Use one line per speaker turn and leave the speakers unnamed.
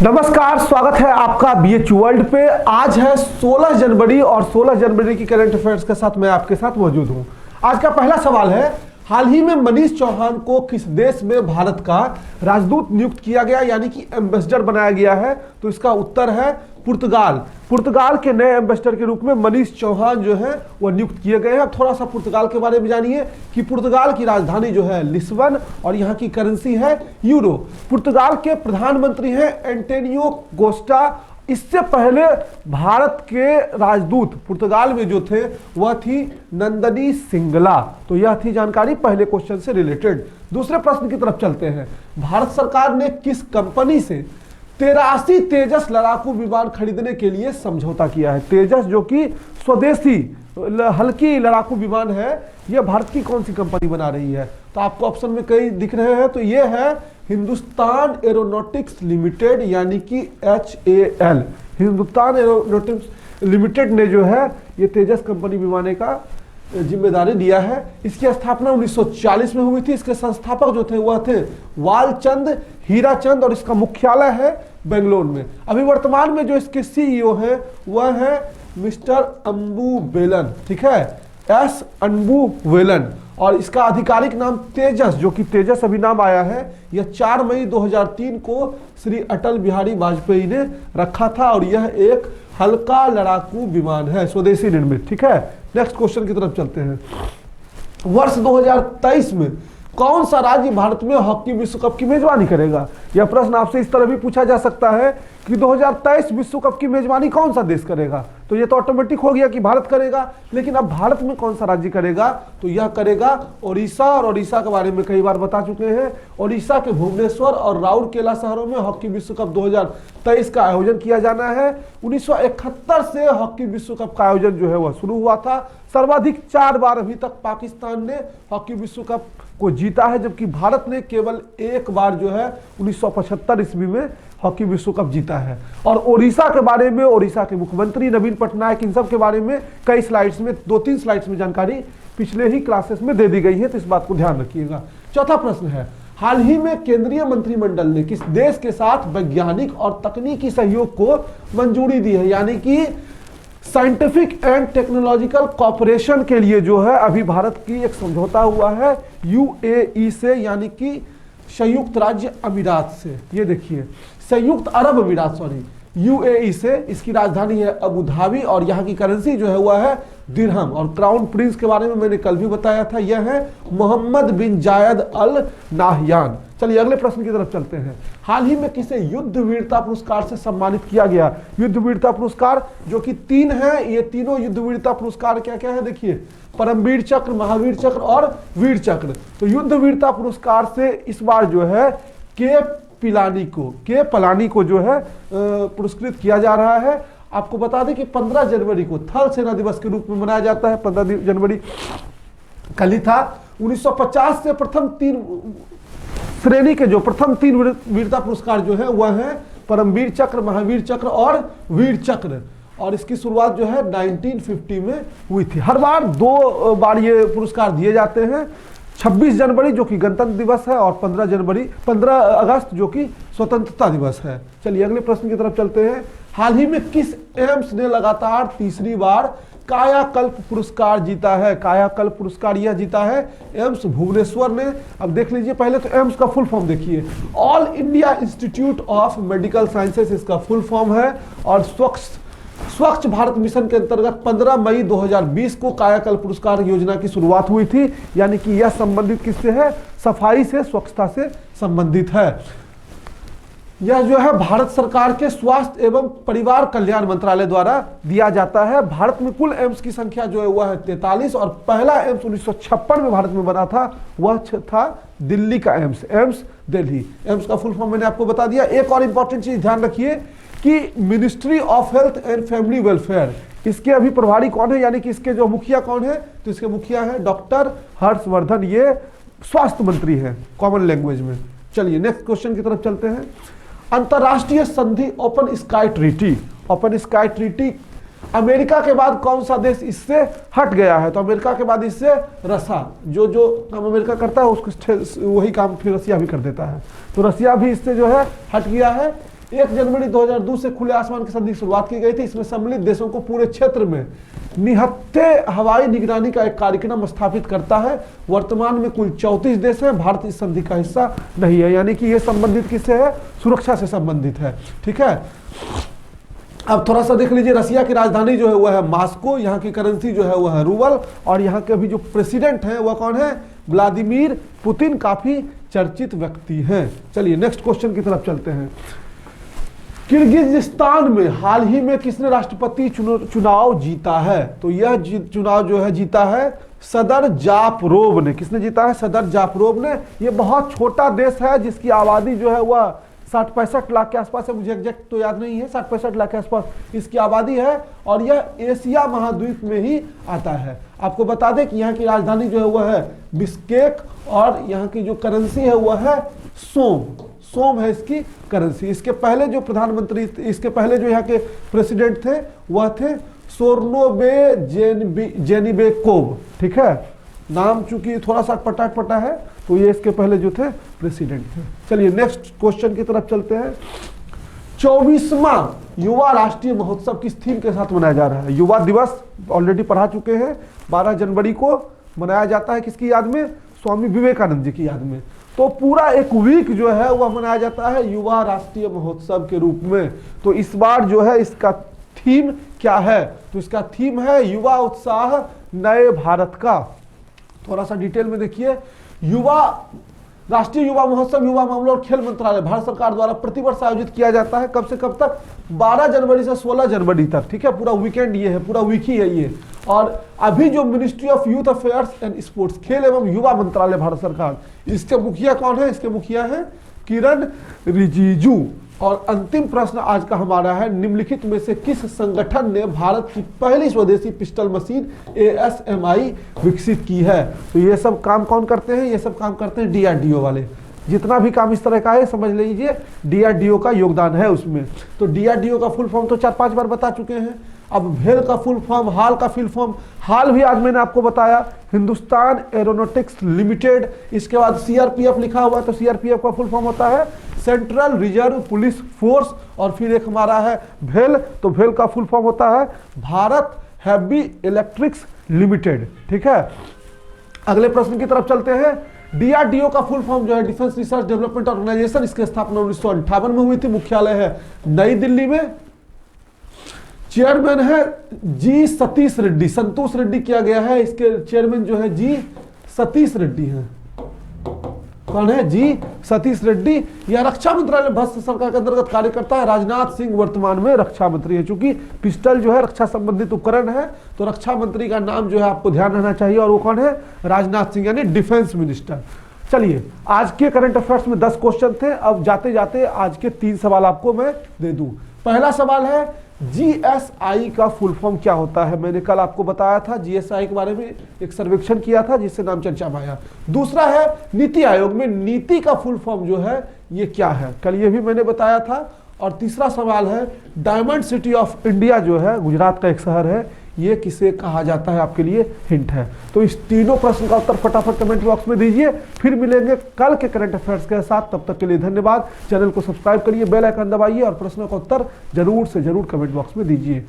नमस्कार, स्वागत है आपका बीएच वर्ल्ड पे। आज है 16 जनवरी और 16 जनवरी की करंट अफेयर्स के साथ मैं आपके साथ मौजूद हूं। आज का पहला सवाल है, हाल ही में मनीष चौहान को किस देश में भारत का राजदूत नियुक्त किया गया, यानी कि एम्बेसडर बनाया गया है? तो इसका उत्तर है पुर्तगाल। पुर्तगाल के नए एम्बेसडर के रूप में मनीष चौहान जो है वो नियुक्त किए गए हैं। अब थोड़ा सा पुर्तगाल के बारे में जानिए कि पुर्तगाल की राजधानी जो है लिस्बन और यहाँ की करेंसी है यूरो। पुर्तगाल के प्रधानमंत्री हैं एंटोनियो कोस्टा। इससे पहले भारत के राजदूत पुर्तगाल में जो थे वह थी नंदनी सिंगला। तो यह थी जानकारी पहले क्वेश्चन से रिलेटेड। दूसरे प्रश्न की तरफ चलते हैं। भारत सरकार ने किस कंपनी से 83 तेजस लड़ाकू विमान खरीदने के लिए समझौता किया है? तेजस जो कि स्वदेशी हल्की लड़ाकू विमान है, यह भारत की कौन सी कंपनी बना रही है? तो आपको ऑप्शन में कई दिख रहे हैं, तो यह है हिंदुस्तान एरोनॉटिक्स लिमिटेड, यानी कि HAL। हिंदुस्तान एरोनॉटिक्स लिमिटेड ने जो है ये तेजस कंपनी बनाने का जिम्मेदारी लिया है। इसकी स्थापना 1940 में हुई थी। इसके संस्थापक जो थे वह थे वालचंद हीराचंद और इसका मुख्यालय है बेंगलोर में। अभी वर्तमान में जो इसके CEO हैं वह है मिस्टर अंबू बेलन, ठीक है, S अंबू वेलन। और इसका आधिकारिक नाम तेजस, जो कि तेजस अभी नाम आया है, यह 4 मई 2003 को श्री अटल बिहारी वाजपेयी ने रखा था और यह एक हल्का लड़ाकू विमान है, स्वदेशी निर्मित, ठीक है। नेक्स्ट क्वेश्चन की तरफ चलते हैं। वर्ष 2023 में कौन सा राज्य भारत में हॉकी विश्व कप की मेजबानी करेगा? यह प्रश्न आपसे इस तरह भी पूछा जा सकता है कि 2023 विश्व कप की मेजबानी कौन सा देश करेगा? तो यह तो ऑटोमेटिक हो गया कि भारत करेगा, लेकिन अब भारत में कौन सा राज्य करेगा? तो यह करेगा ओडिशा। और ओडिशा के बारे में कई बार बता चुके हैं। ओडिशा के भुवनेश्वर और राउरकेला शहरों में हॉकी विश्व कप 2023 का आयोजन किया जाना है। 1971 से हॉकी विश्व कप का आयोजन जो है वह शुरू हुआ था। सर्वाधिक 4 बार अभी तक पाकिस्तान ने हॉकी विश्व कप को जीता है, जबकि भारत ने केवल 1 बार जो है 1975 ईस्वी में हॉकी विश्व कप जीता है। और ओडिशा के बारे में, ओडिशा के मुख्यमंत्री नवीन पटनायक, इन सब के बारे में कई स्लाइड्स में, 2-3 स्लाइड्स में जानकारी पिछले ही क्लासेस में दे दी गई है, तो इस बात को ध्यान रखिएगा। चौथा प्रश्न है, हाल ही में केंद्रीय मंत्रिमंडल ने किस देश के साथ वैज्ञानिक और तकनीकी सहयोग को मंजूरी दी है? यानी कि साइंटिफिक एंड टेक्नोलॉजिकल कॉपरेशन के लिए जो है अभी भारत की एक समझौता हुआ है UAE से, यानी कि संयुक्त राज्य अमीरात से। ये देखिए, संयुक्त अरब अमीरात, सॉरी, UAE से। इसकी राजधानी है अबू धाबी और यहाँ की करेंसी जो है वह है दिरहम। और क्राउन प्रिंस के बारे में मैंने कल भी बताया था, यह है मोहम्मद बिन जायद अल नाहयान। चलिए अगले प्रश्न की तरफ चलते हैं। हाल ही में किसे युद्ध वीरता पुरस्कार से सम्मानित किया गया? युद्ध वीरता पुरस्कार जो कि 3 है, ये तीनों युद्ध वीरता पुरस्कार क्या क्या है देखिए, परमवीर चक्र, महावीर चक्र और वीर चक्र। तो युद्ध वीरता पुरस्कार से इस बार जो है के पलानी को जो है पुरस्कृत किया जा रहा है। आपको बता दें कि 15 जनवरी को थल सेना दिवस के रूप में मनाया जाता है। 15 जनवरी कल ही था। 1950 से प्रथम 3 श्रेणी के जो प्रथम 3 वीरता पुरस्कार जो है वह है परमवीर चक्र, महावीर चक्र और वीर चक्र। और इसकी शुरुआत जो है 1950 में हुई थी। हर बार 2 बार ये पुरस्कार दिए जाते हैं। 26 जनवरी जो कि गणतंत्र दिवस है और 15 अगस्त जो कि स्वतंत्रता दिवस है। चलिए अगले प्रश्न की तरफ चलते हैं। हाल ही में किस एम्स ने लगातार तीसरी बार कायाकल्प पुरस्कार जीता है? कायाकल्प पुरस्कार यह जीता है एम्स भुवनेश्वर ने। अब देख लीजिए, पहले तो एम्स का फुल फॉर्म देखिए, all India institute of medical sciences इसका फुल फॉर्म है। और स्वच्छ भारत मिशन के अंतर्गत 15 मई 2020 को कायाकल्प पुरस्कार योजना की शुरुआत हुई थी। यानी कि यह संबंधित किससे है? सफाई से, स्वच्छता से संबंधित है। यह जो है भारत सरकार के स्वास्थ्य एवं परिवार कल्याण मंत्रालय द्वारा दिया जाता है। भारत में कुल एम्स की संख्या जो है वह है 43 और पहला एम्स 1956 में भारत में बना था, वह था दिल्ली का एम्स दिल्ली। एम्स का फुल फॉर्म मैंने आपको बता दिया। एक और इंपॉर्टेंट चीज ध्यान रखिए कि ministry of health and family welfare, इसके अभी प्रभारी कौन है, यानी कि इसके जो मुखिया कौन है? तो इसके मुखिया है डॉक्टर हर्षवर्धन। ये स्वास्थ्य मंत्री है कॉमन लैंग्वेज में। चलिए नेक्स्ट क्वेश्चन की तरफ चलते हैं। अंतरराष्ट्रीय संधि ओपन स्काई ट्रीटी अमेरिका के बाद कौन सा देश इससे हट गया है? तो अमेरिका के बाद इससे रसिया, जो काम अमेरिका करता है उसको वही काम फिर रसिया भी कर देता है। तो रसिया भी इससे जो है हट गया है। 1 जनवरी 2002 से खुले आसमान के साथ की शुरुआत की गई थी। इसमें सम्मिलित देशों को पूरे क्षेत्र में निहत्थे हवाई निगरानी का एक कार्यक्रम स्थापित करता है। वर्तमान में कुल 34 देश हैं, भारत इस संधि का हिस्सा नहीं है, यानी कि ये संबंधित किससे है, सुरक्षा से संबंधित है। ठीक है, अब थोड़ा सा देख लीजिए, रसिया की राजधानी जो है वह है मॉस्को, यहाँ की करेंसी जो है वह है रूबल, और यहाँ के अभी जो प्रेसिडेंट हैं वह कौन है, व्लादिमीर पुतिन, काफी चर्चित व्यक्ति हैं। चलिए नेक्स्ट क्वेश्चन की तरफ चलते हैं। किर्गिस्तान में हाल ही में किसने राष्ट्रपति चुनाव जीता है? तो यह चुनाव जो है जीता है सदर जापरोव ने। किसने जीता है? सदर जापरोव ने। यह बहुत छोटा देश है जिसकी आबादी जो है वह 60-65 लाख के आसपास है, मुझे एग्जैक्ट तो याद नहीं है, 60-65 लाख के आसपास इसकी आबादी है, और यह एशिया महाद्वीप में ही आता है। आपको बता दें कि यहाँ की राजधानी जो है वह है बिश्केक, और यहाँ की जो करेंसी है वह है सोम है इसकी करेंसी। इसके पहले जो प्रधानमंत्री, इसके पहले जो यहाँ के प्रेसिडेंट थे वह थे सोर्नोबे जेनिबेकोव। ठीक है, नाम चूंकि थोड़ा सा पटा है, तो ये इसके पहले जो थे प्रेसिडेंट थे। चलिए नेक्स्ट क्वेश्चन की तरफ चलते हैं। 24वां युवा राष्ट्रीय महोत्सव किस थीम के साथ मनाया जा रहा है? युवा दिवस ऑलरेडी पढ़ा चुके हैं, 12 जनवरी को मनाया जाता है, किसकी याद में? स्वामी विवेकानंद जी की याद में। तो पूरा एक वीक जो है वह मनाया जाता है युवा राष्ट्रीय महोत्सव के रूप में। तो इस बार जो है इसका थीम क्या है? तो इसका थीम है युवा उत्साह नए भारत का। थोड़ा सा डिटेल में देखिए। राष्ट्रीय युवा महोत्सव युवा मामलों और खेल मंत्रालय भारत सरकार द्वारा प्रतिवर्ष आयोजित किया जाता है। कब से कब तक? 12 जनवरी से 16 जनवरी तक। ठीक है, पूरा वीकेंड ये है, पूरा वीक ही है ये। और अभी जो ministry of youth affairs and sports, खेल एवं युवा मंत्रालय भारत सरकार, इसके मुखिया कौन है? इसके मुखिया है किरण रिजिजू। और अंतिम प्रश्न आज का हमारा है, निम्नलिखित में से किस संगठन ने भारत की पहली स्वदेशी पिस्टल मशीन ASMI विकसित की है? तो ये सब काम कौन करते हैं? ये सब काम करते हैं DRDO वाले। जितना भी काम इस तरह का है समझ लीजिए DRDO का योगदान है उसमें। तो DRDO का फुल फॉर्म तो 4-5 बार बता चुके हैं। अब भेल का फुल फॉर्म, हाल का फुल फॉर्म, हाल भी आज मैंने आपको बताया, हिंदुस्तान एरोनॉटिक्स लिमिटेड। इसके बाद CRPF लिखा हुआ, तो CRPF का फुल फॉर्म होता है सेंट्रल रिजर्व पुलिस फोर्स। और फिर एक हमारा है भेल, तो भेल का फुल फॉर्म होता है भारत हैवी इलेक्ट्रिक्स लिमिटेड। ठीक है, अगले प्रश्न की तरफ चलते हैं। DRDO का फुल फॉर्म जो है डिफेंस रिसर्च डेवलपमेंट ऑर्गेनाइजेशन। इसकी स्थापना 1958 में हुई थी, मुख्यालय है नई दिल्ली में। चेयरमैन है जी सतीश रेड्डी, संतोष रेड्डी किया गया है। इसके चेयरमैन जो है जी सतीश रेड्डी हैं। कौन है? जी सतीश रेड्डी। यह रक्षा मंत्रालय भारत सरकार के अंतर्गत कार्य करता है। राजनाथ सिंह वर्तमान में रक्षा मंत्री है। चूंकि पिस्टल जो है रक्षा संबंधित उपकरण है, तो रक्षा मंत्री का नाम जो है आपको ध्यान रहना चाहिए, और वो कौन है? राजनाथ सिंह, यानी डिफेंस मिनिस्टर। चलिए, आज के करंट अफेयर्स में 10 क्वेश्चन थे। अब जाते जाते आज के 3 सवाल आपको मैं दे दूं। पहला सवाल है GSI का फुल फॉर्म क्या होता है? मैंने कल आपको बताया था, GSI के बारे में एक सर्वेक्षण किया था जिससे नाम चर्चा में आया। दूसरा है नीति आयोग में नीति का फुल फॉर्म जो है ये क्या है? कल ये भी मैंने बताया था। और तीसरा सवाल है डायमंड सिटी ऑफ इंडिया जो है, गुजरात का एक शहर है, ये किसे कहा जाता है? आपके लिए हिंट है। तो इस तीनों प्रश्न का उत्तर फटाफट कमेंट बॉक्स में दीजिए। फिर मिलेंगे कल के करंट अफेयर्स के साथ। तब तक के लिए धन्यवाद। चैनल को सब्सक्राइब करिए, बेल आइकन दबाइए, और प्रश्नों का उत्तर जरूर से जरूर कमेंट बॉक्स में दीजिए।